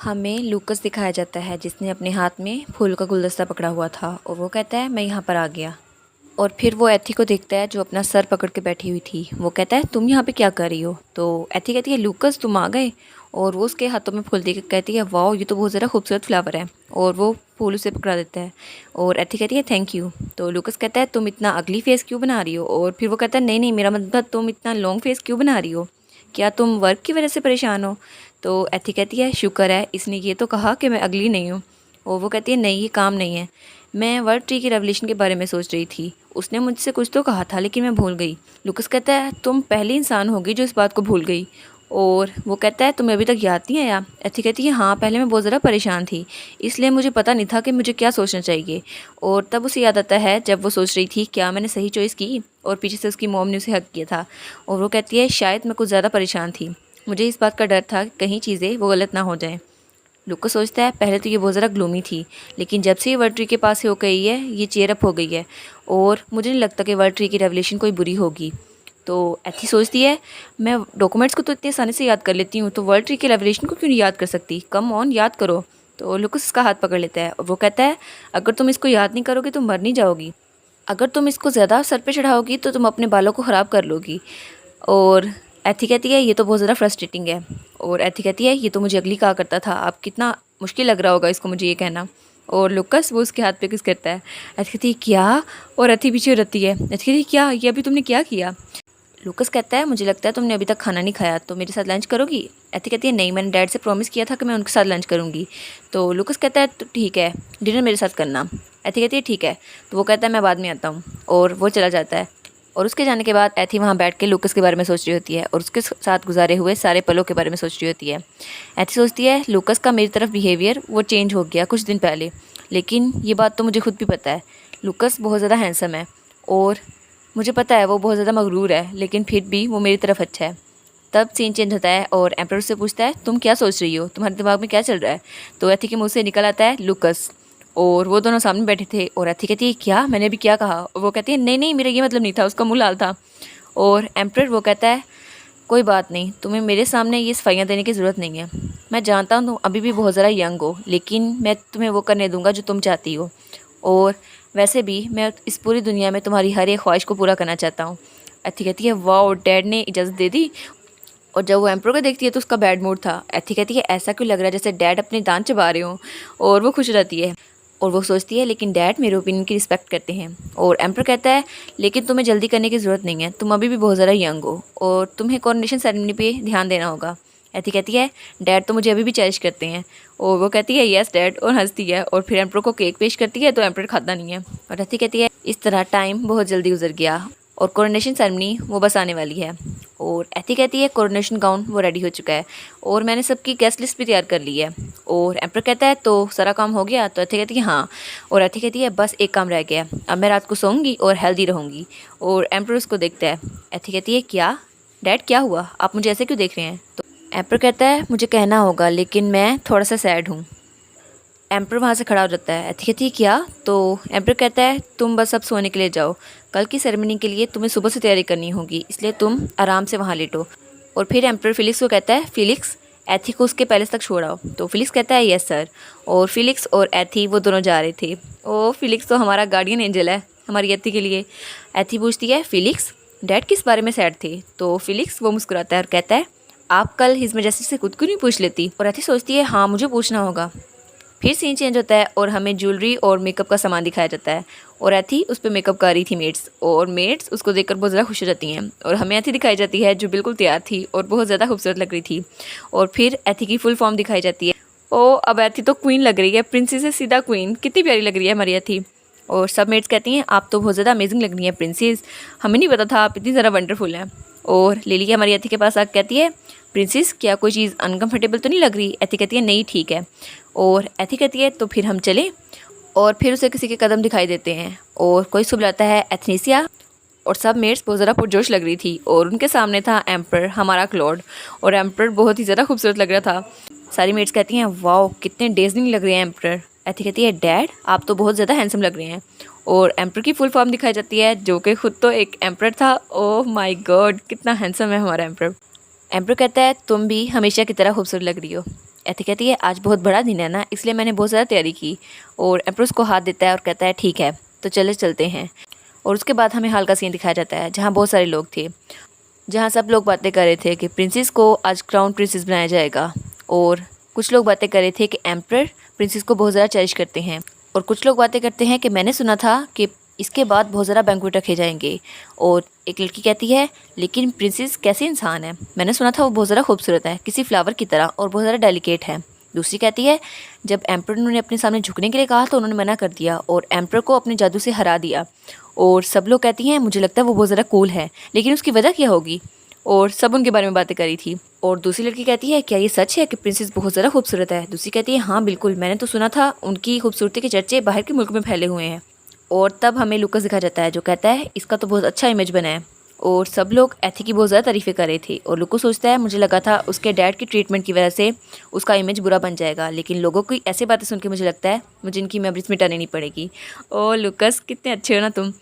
हमें लूकस दिखाया जाता है जिसने अपने हाथ में फूल का गुलदस्ता पकड़ा हुआ था और वो कहता है मैं यहाँ पर आ गया। और फिर वो एथी को देखता है जो अपना सर पकड़ के बैठी हुई थी। वो कहता है तुम यहाँ पे क्या कर रही हो। तो एथी कहती है लूकस तुम आ गए। और वो उसके हाथों में फूल दे के कहती है वाओ ये तो बहुत ज़्यादा खूबसूरत फ्लावर है। और वो फूल उसे पकड़ा देता है और एथी कहती है थैंक यू। तो लूकस कहता है तुम इतना अगली फेस क्यों बना रही हो। और फिर वो कहता है नहीं नहीं मेरा मतलब तुम इतना लॉन्ग फेस क्यों बना रही हो, क्या तुम वर्क की वजह से परेशान हो। तो एथी कहती है शुक्र है इसने ये तो कहा कि मैं अगली नहीं हूँ। और वो कहती है नहीं ये काम नहीं है, मैं वर्ल्ड ट्री की रेवोल्यूशन के बारे में सोच रही थी, उसने मुझसे कुछ तो कहा था लेकिन मैं भूल गई। लुकस कहता है तुम पहली इंसान होगी जो इस बात को भूल गई। और वो कहता है तुम्हें अभी तक याद नहीं आया। एथी कहती है हाँ पहले मैं बहुत ज़्यादा परेशान थी इसलिए मुझे पता नहीं था कि मुझे क्या सोचना चाहिए। और तब उसे याद आता है जब वो सोच रही थी क्या मैंने सही चॉइस की, और पीछे से उसकी मॉम ने उसे हक किया था। और वो कहती है शायद मैं कुछ ज़्यादा परेशान थी, मुझे इस बात का डर था कि कहीं चीज़ें वो गलत ना हो जाएं। लुका सोचता है पहले तो ये बहुत ज़्यादा ग्लूमी थी लेकिन जब से ये वर्ल्ड ट्री के पास से हो गई है ये चेयर अप हो गई है और मुझे नहीं लगता कि वर्ल्ड ट्री की रेवोल्यूशन कोई बुरी होगी। तो एथी सोचती है मैं डॉक्यूमेंट्स को तो इतनी आसानी से याद कर लेती हूँ तो वर्ल्ड ट्री की रेवोल्यूशन को क्यों नहीं याद कर सकती, कम ऑन याद करो। तो लुकस उसका हाथ पकड़ लेता है और वो कहता है अगर तुम इसको याद नहीं करोगी तो मर नहीं जाओगी, अगर तुम इसको ज़्यादा सर पे चढ़ाओगी तो तुम अपने बालों को ख़राब कर लोगी। और एथी कहती है ये तो बहुत ज़्यादा फ्रस्ट्रेटिंग है। और एथी कहती है ये तो मुझे अगली कहा करता था, अब कितना मुश्किल लग रहा होगा इसको मुझे ये कहना। और लुकस वो उसके हाथ पे किस करता है। एथी कहती है क्या, और एथी पीछे रहती है। एथी कहती है क्या ये अभी तुमने क्या किया। लुकस कहता है मुझे लगता है तुमने अभी तक खाना नहीं खाया तो मेरे साथ लंच करोगी। एथी कहती है नहीं मैंने डैड से प्रॉमिस किया था कि मैं उनके साथ लंच करूँगी। तो लुकस कहता है तो ठीक है डिनर मेरे साथ करना। एथी कहती है ठीक है। तो वो कहता है मैं बाद में आता हूँ और वो चला जाता है। और उसके जाने के बाद एथी वहाँ बैठ के लुकस के बारे में सोच रही होती है और उसके साथ गुजारे हुए सारे पलों के बारे में सोच रही होती है। एथी सोचती है लुकस का मेरी तरफ बिहेवियर वो चेंज हो गया कुछ दिन पहले, लेकिन ये बात तो मुझे खुद भी पता है। लुकस बहुत ज़्यादा हैंडसम है और मुझे पता है वो बहुत ज़्यादा मगरूर है लेकिन फिर भी वो मेरी तरफ अच्छा है। तब सीन चेंज होता है और एम्परर से पूछता है तुम क्या सोच रही हो, तुम्हारे दिमाग में क्या चल रहा है। तो एथी के मुँह से निकल आता है लुकस। और वो दोनों सामने बैठे थे और एथी कहती है क्या मैंने अभी क्या कहा। और वो कहती है नहीं नहीं मेरा ये मतलब नहीं था, उसका मुंह लाल था। और एम्परर वो कहता है कोई बात नहीं तुम्हें मेरे सामने ये सफाइयाँ देने की ज़रूरत नहीं है, मैं जानता हूँ तुम अभी भी बहुत ज़्यादा यंग हो लेकिन मैं तुम्हें वो करने दूंगा जो तुम चाहती हो। और वैसे भी मैं इस पूरी दुनिया में तुम्हारी हर एक ख्वाहिश को पूरा करना चाहता हूँ। एथी कहती है वाओ डैड ने इजाज़त दे दी। और जब वो एम्परर को देखती है तो उसका बैड मूड था। एथी कहती है ऐसा क्यों लग रहा है जैसे डैड अपने दांत चबा रहे हों। और वो खुश रहती है और वो सोचती है लेकिन डैड मेरे ओपिनियन की रिस्पेक्ट करते हैं। और एम्पर कहता है लेकिन तुम्हें जल्दी करने की ज़रूरत नहीं है, तुम अभी भी बहुत ज़्यादा यंग हो और तुम्हें कॉरोनेशन सेरेमनी पे ध्यान देना होगा। एथी कहती है डैड तो मुझे अभी भी चेरिश करते हैं। और वो कहती है यस डैड और हंसती है और फिर एम्पर को केक पेश करती है तो एम्पर खाता नहीं है। और एथी कहती है इस तरह टाइम बहुत जल्दी गुजर गया और कोरोनेशन सेरेमनी वो बस आने वाली है। और एथी कहती है कोरोनेशन गाउन वो रेडी हो चुका है और मैंने सबकी गेस्ट लिस्ट भी तैयार कर ली है। और एम्पर कहता है तो सारा काम हो गया। तो एथी कहती है हाँ। और एथी कहती है बस एक काम रह गया, अब मैं रात को सोऊंगी और हेल्दी रहूँगी। और एम्पर उसको देखता है। एथी कहती है क्या डैड क्या हुआ, आप मुझे ऐसे क्यों देख रहे हैं। तो एम्पर कहता है मुझे कहना होगा लेकिन मैं थोड़ा सा सैड हूँ। एम्पर वहाँ से खड़ा हो जाता है। एथी कहती है क्या। तो एम्पर कहता है तुम बस अब सोने के लिए जाओ, कल की सेरेमनी के लिए तुम्हें सुबह से तैयारी करनी होगी इसलिए तुम आराम से वहाँ लेटो। और फिर एम्पर फिलिक्स को कहता है फिलिक्स एथी को उसके पैलेस तक छोड़ाओ। तो फिलिक्स कहता है यस सर। और फिलिक्स और एथी वो दोनों जा रहे थे। ओ फिलिक्स तो हमारा गार्डियन एंजल है हमारी एथी के लिए। एथी पूछती है फिलिक्स डैड किस बारे में सैड थे। तो फिलिक्स वो मुस्कुराता है और कहता है आप कल हिज मैजेस्टी से खुद क्यों नहीं पूछ लेती। और एथी सोचती है हाँ मुझे पूछना होगा। फिर सीन चेंज होता है और हमें ज्वेलरी और मेकअप का सामान दिखाया जाता है और एथी उस पर मेकअप कर रही थी मेड्स, और मेड्स उसको देखकर बहुत ज़्यादा खुश हो जाती हैं। और हमें एथी दिखाई जाती है जो बिल्कुल तैयार थी और बहुत ज़्यादा खूबसूरत लग रही थी। और फिर एथी की फुल फॉर्म दिखाई जाती है। ओ अब एथी तो क्वीन लग रही है, प्रिंसेस से सीधा क्वीन, कितनी प्यारी लग रही है हमारी एथी। और सब मेड्स कहती हैं आप तो बहुत ज़्यादा अमेजिंग लग रही हैं प्रिंसेस, हमें नहीं पता था आप इतनी ज़्यादा वंडरफुल हैं। और लिली हमारी एथी के पास आकर कहती है प्रिंसेस क्या कोई चीज़ अनकम्फर्टेबल तो नहीं लग रही। एथी कहती है नहीं ठीक है। और एथी कहती है तो फिर हम चलें। और फिर उसे किसी के कदम दिखाई देते हैं और कोई सुबलाता है एथनीसिया। और सब मेट्स बहुत ज़्यादा पुरजोश लग रही थी और उनके सामने था एम्पर हमारा क्लॉड। और एम्पर बहुत ही ज़्यादा खूबसूरत लग रहा था। सारी मेट्स कहती हैं वाओ कितने डेजनिंग लग रहे हैं एम्पर। एथी कहती है डैड आप तो बहुत ज़्यादा हैंडसम लग रहे हैं। और एम्पर की फुल फॉर्म दिखाई जाती है जो कि खुद तो एक एम्पर था। ओह माय गॉड कितना हैंडसम है हमारा एम्पर। एम्पर कहता है तुम भी हमेशा की तरह खूबसूरत लग रही हो। एथी कहती है आज बहुत बड़ा दिन है ना, इसलिए मैंने बहुत ज़्यादा तैयारी की। और एम्पर उसको हाथ देता है और कहता है ठीक है तो चलते हैं। और उसके बाद हमें हॉल का सीन दिखाया जाता है जहाँ बहुत सारे लोग थे, जहाँ सब लोग बातें कर रहे थे कि प्रिंसेस को आज क्राउन प्रिंसेस बनाया जाएगा। और कुछ लोग बातें कर रहे थे कि एम्पर प्रिंसेस को बहुत ज़्यादा चेरिश करते हैं। और कुछ लोग बातें करते हैं कि मैंने सुना था कि इसके बाद बहुत ज़्यादा बैंक्वेट रखे जाएंगे। और एक लड़की कहती है लेकिन प्रिंसेस कैसी इंसान है, मैंने सुना था वो बहुत ज़्यादा खूबसूरत है, किसी फ्लावर की तरह, और बहुत ज़्यादा डेलिकेट है। दूसरी कहती है जब एम्पर ने अपने सामने झुकने के लिए कहा तो उन्होंने मना कर दिया और एम्पर को अपने जादू से हरा दिया। और सब लोग कहती हैं मुझे लगता है वो बहुत ज़्यादा कूल है, लेकिन उसकी वजह क्या होगी। और सब उनके बारे में बातें करी थी। और दूसरी लड़की कहती है क्या ये सच है कि प्रिंसेस बहुत ज़्यादा खूबसूरत है। दूसरी कहती है हाँ बिल्कुल, मैंने तो सुना था उनकी खूबसूरती के चर्चे बाहर के मुल्क में फैले हुए हैं। और तब हमें लुकस दिखा जाता है जो कहता है इसका तो बहुत अच्छा इमेज बना है। और सब लोग एथी की बहुत ज़्यादा तारीफ़ें कर रहे थे। और लुकस सोचता है मुझे लगा था उसके डैड की ट्रीटमेंट की वजह से उसका इमेज बुरा बन जाएगा, लेकिन लोगों की ऐसी बातें सुन के मुझे लगता है मुझे इनकी मेमोरीज मिटानी नहीं पड़ेगी। और लुकस कितने अच्छे हो ना तुम।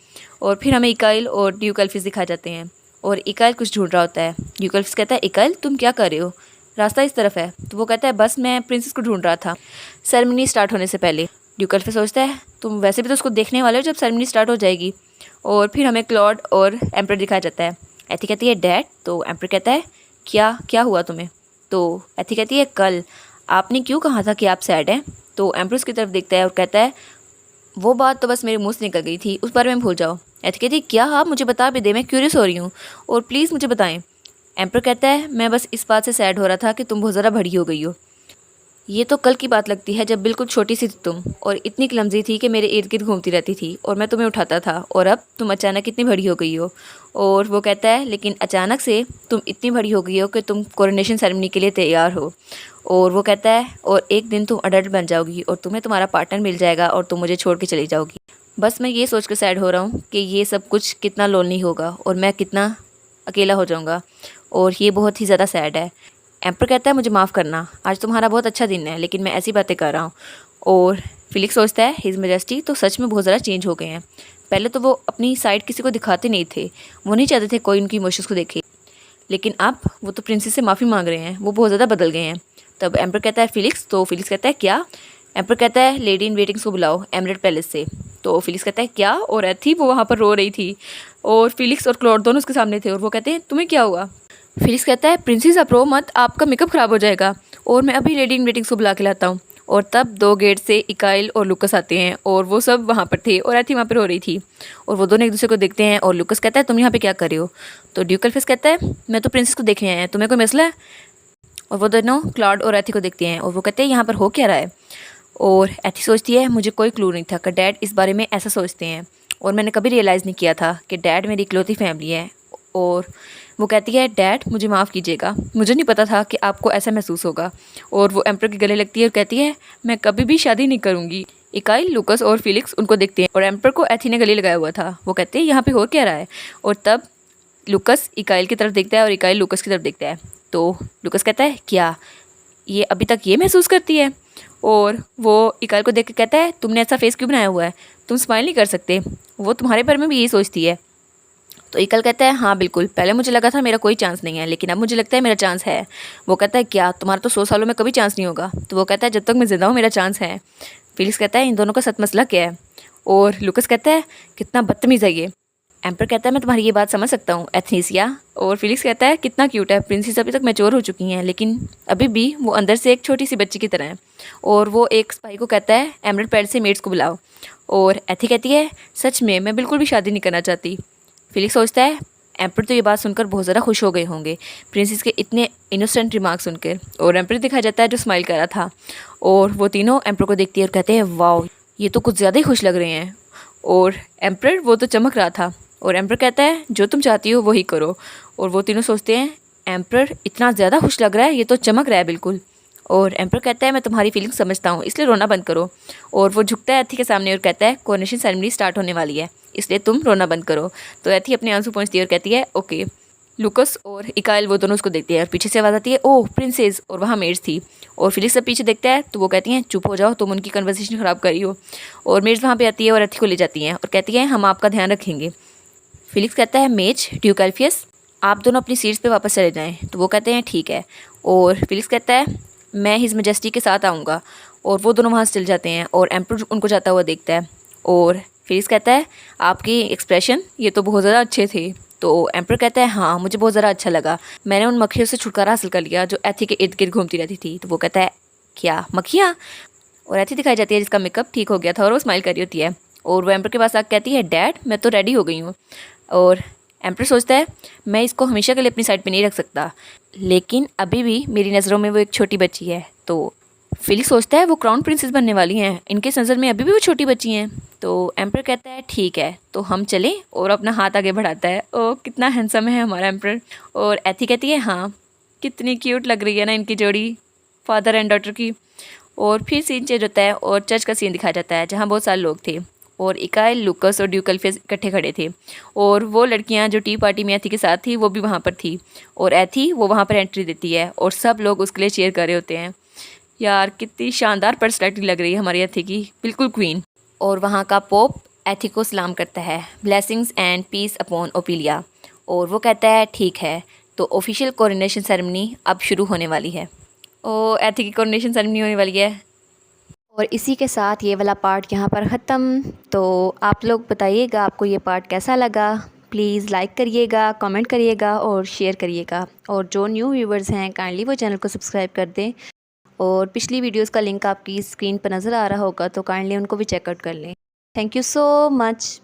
और फिर हमें इकाइल और ड्यूकल्फिस दिखा जाते हैं और इकाइल कुछ ढूंढ रहा होता है। ड्यूकल्फिस कहता है इकाइल तुम क्या कर रहे हो, रास्ता इस तरफ है। तो वो कहता है बस मैं प्रिंसेस को ढूंढ रहा था सेरेमनी स्टार्ट होने से पहले। ड्यूकल्फिस सोचता है तुम वैसे भी तो उसको देखने वाले हो जब सेरेमनी स्टार्ट हो जाएगी। और फिर हमें क्लॉड और एम्पर दिखाया जाता है। एथी कहती है डैड, तो एम्पर कहता है क्या क्या हुआ तुम्हें। तो एथी कहती है कल आपने क्यों कहा था कि आप सैड हैं। तो एम्पर उसकी तरफ देखता है और कहता है वो बात तो बस मेरे मुंह से निकल गई थी, उस बारे में भूल जाओ। एथी कहती है क्या आप मुझे बता भी दे, मैं क्यूरियस हो रही हूँ और प्लीज़ मुझे बताएं। एम्पर कहता है मैं बस इस बात से सैड हो रहा था कि तुम बहुत ज़्यादा बड़ी हो गई हो। ये तो कल की बात लगती है जब बिल्कुल छोटी सी थी तुम और इतनी क्लमजी थी कि मेरे इर्द गिर्द घूमती रहती थी और मैं तुम्हें उठाता था, और अब तुम अचानक इतनी बड़ी हो गई हो। और वो कहता है लेकिन अचानक से तुम इतनी बड़ी हो गई हो कि तुम कोरोनेशन सेरेमनी के लिए तैयार हो। और वो कहता है और एक दिन तुम अडल्ट बन जाओगी और तुम्हें तुम्हारा पार्टनर मिल जाएगा और तुम मुझे छोड़ के चली जाओगी। बस मैं ये सोच कर सैड हो रहा हूँ कि ये सब कुछ कितना लोनली होगा और मैं कितना अकेला हो जाऊँगा, और ये बहुत ही ज़्यादा सैड है। एम्पर कहता है मुझे माफ़ करना, आज तुम्हारा बहुत अच्छा दिन है लेकिन मैं ऐसी बातें कर रहा हूँ। और फिलिक्स सोचता है हिज मेजेस्टी तो सच में बहुत ज़्यादा चेंज हो गए हैं। पहले तो वो अपनी साइड किसी को दिखाते नहीं थे, वो नहीं चाहते थे कोई उनकी इमोशंस को देखे, लेकिन अब वो तो प्रिंसेस से माफ़ी मांग रहे हैं, वो बहुत ज़्यादा बदल गए हैं। तब एम्पर कहता है फिलिक्स, तो फिलिक्स कहता है क्या। एम्पर कहता है लेडी इन वेटिंग्स को बुलाओ एमरेट पैलेस से। तो फिलिक्स कहता है क्या। और एथी वो वहाँ पर रो रही थी और फिलिक्स और क्लॉड दोनों उसके सामने थे और वो कहते हैं तुम्हें क्या हुआ। फिलिक्स कहता है प्रिंसेस आप रो मत, आपका मेकअप ख़राब हो जाएगा और मैं अभी लेडी इन वेटिंग्स को बुला के लाता हूँ। और तब 2 गेट से इकाइल और लुकस आते हैं और वो सब वहाँ पर थे और एथी वहाँ पर रो रही थी। और वो दोनों एक दूसरे को देखते हैं और लुकस कहता है तुम यहाँ पे क्या कर रहे हो। तो ड्यूकल्फिस कहता है मैं तो प्रिंसेस को देखने आया है, तुम्हें कोई मसला है। और वो दोनों क्लॉड और एथी को देखते हैं और वो कहते हैं यहाँ पर हो क्या रहा है। और एथी सोचती है मुझे कोई क्लू नहीं था कि डैड इस बारे में ऐसा सोचते हैं, और मैंने कभी रियलाइज़ नहीं किया था कि डैड मेरी इकलौती फैमिली है। और वो कहती है डैड मुझे माफ़ कीजिएगा, मुझे नहीं पता था कि आपको ऐसा महसूस होगा। और वो एम्पर के गले लगती है और कहती है मैं कभी भी शादी नहीं करूँगी। इकाई लुकस और फिलिक्स उनको देखते हैं और एम्पर को एथी ने गले लगाया हुआ था। वो कहते हैं यहाँ पे हो क्या रहा है। और तब लुकस इकाइल की तरफ देखता है और इकाइल लुकस की तरफ देखता है। तो लुकस कहता है क्या ये अभी तक ये महसूस करती है। और वो इकाइल को देख के कहता है तुमने ऐसा फेस क्यों बनाया हुआ है, तुम स्माइल नहीं कर सकते। वो तुम्हारे बारे में भी यही सोचती है। तो इकाइल कहता है हाँ बिल्कुल, पहले मुझे लगा था मेरा कोई चांस नहीं है लेकिन अब मुझे लगता है मेरा चांस है। वो कहता है क्या तुम्हारा तो 100 सालों में कभी चांस नहीं होगा। तो वो कहता है जब तक मैं जिंदा हूँ मेरा चांस है। फिलिक्स कहता है इन दोनों का सच मसला क्या है। और लुकस कहता है कितना बदतमीज़ है ये। एम्पर कहता है मैं तुम्हारी ये बात समझ सकता हूँ एथनीसिया। और फिलिक्स कहता है कितना क्यूट है, प्रिंसेस अभी तक मैच्योर हो चुकी हैं लेकिन अभी भी वो अंदर से एक छोटी सी बच्ची की तरह है। और वो एक स्पाई को कहता है एमरेट पैलेस से मेड्स को बुलाओ। और एथी कहती है सच में मैं बिल्कुल भी शादी नहीं करना चाहती। फिलिक्स सोचता है एम्पर तो ये बात सुनकर बहुत ज़्यादा खुश हो गए होंगे प्रिंसेस के इतने इनोसेंट रिमार्क सुनकर। और एम्पर दिखाया जाता है जो स्माइल कर रहा था। और वो तीनों एम्पर को देखती है और कहते हैं वाओ ये तो कुछ ज़्यादा ही खुश लग रहे हैं। और एम्पर वो तो चमक रहा था। और एम्पर कहता है जो तुम चाहती हो वही करो। और वो तीनों सोचते हैं एम्पर इतना ज़्यादा खुश लग रहा है, ये तो चमक रहा है बिल्कुल। और एम्पर कहता है मैं तुम्हारी फीलिंग्स समझता हूँ इसलिए रोना बंद करो। और वो झुकता है एथी के सामने और कहता है कोरोनेशन सेरेमनी स्टार्ट होने वाली है इसलिए तुम रोना बंद करो। तो एथी अपने आंसू पहुँचती है और कहती है ओके। लुकस और इकाइल वो दोनों उसको देखते हैं और पीछे से आवाज़ आती है ओह प्रिंसेस, और वहाँ मेड्स थी। और फिलिक्स सब पीछे देखता है तो वो कहती हैं चुप हो जाओ, तुम उनकी कन्वर्सेशन ख़राब करी हो। और मेड्स वहाँ पे आती है और एथी को ले जाती हैं और कहती हैं हम आपका ध्यान रखेंगे। फिलिक्स कहता है मेज ड्यूकल्फियस आप दोनों अपनी सीट्स पे वापस चले जाएं। तो वो कहते हैं ठीक है। और फिलिक्स कहता है मैं हिज मेजेस्टी के साथ आऊँगा। और वो दोनों वहाँ से चल जाते हैं और एम्पर उनको जाता हुआ देखता है और फिर कहता है आपकी एक्सप्रेशन ये तो बहुत ज़्यादा अच्छे थे। तो एम्पर कहता है हाँ मुझे बहुत ज़्यादा अच्छा लगा, मैंने उन मक्खियों से छुटकारा हासिल कर लिया जो एथी के इर्द गिर्द घूमती रहती थी। तो वो कहता है क्या मक्खियाँ? और एथी दिखाई जाती है जिसका मेकअप ठीक हो गया था और वो स्माइल कर रही होती है और वो एम्पर के पास आकर कहती है डैड मैं तो रेडी हो गई हूँ। और एम्पर सोचता है मैं इसको हमेशा के लिए अपनी साइड पे नहीं रख सकता, लेकिन अभी भी मेरी नज़रों में वो एक छोटी बच्ची है। तो फिलिक्स सोचता है वो क्राउन प्रिंसेस बनने वाली हैं, इनके नज़र में अभी भी वो छोटी बच्ची हैं। तो एम्पर कहता है ठीक है तो हम चलें और अपना हाथ आगे बढ़ाता है। ओ कितना हैंडसम है हमारा एम्पर। और एथी कहती है हाँ कितनी क्यूट लग रही है ना इनकी जोड़ी, फादर एंड डॉटर की। और फिर सीन चेंज होता है और चर्च का सीन दिखाया जाता है जहाँ बहुत सारे लोग थे और इकाइल, लूकस और ड्यूकल्फियस इकट्ठे खड़े थे। और वो लड़कियाँ जो टी पार्टी में एथी के साथ थी वो भी वहाँ पर थी और एथी वो वहाँ पर एंट्री देती है और सब लोग उसके लिए चीयर कर रहे होते हैं। यार कितनी शानदार पर्सनैलिटी लग रही है हमारी एथी की, बिल्कुल क्वीन। और वहाँ का पोप एथी को सलाम करता है, ब्लेसिंग्स एंड पीस अपॉन ओपिलिया। और वो कहता है ठीक है तो ऑफिशियल कोरोनेशन सेरेमनी अब शुरू होने वाली है। ओ एथी की कोरोनेशन सेरेमनी होने वाली है। और इसी के साथ ये वाला पार्ट यहाँ पर ख़त्म। तो आप लोग बताइएगा आपको ये पार्ट कैसा लगा। प्लीज़ लाइक करिएगा, कमेंट करिएगा और शेयर करिएगा। और जो न्यू व्यूवर्स हैं काइंडली वो चैनल को सब्सक्राइब कर दें। और पिछली वीडियोस का लिंक आपकी स्क्रीन पर नज़र आ रहा होगा तो काइंडली उनको भी चेकआउट कर लें। Thank you so much.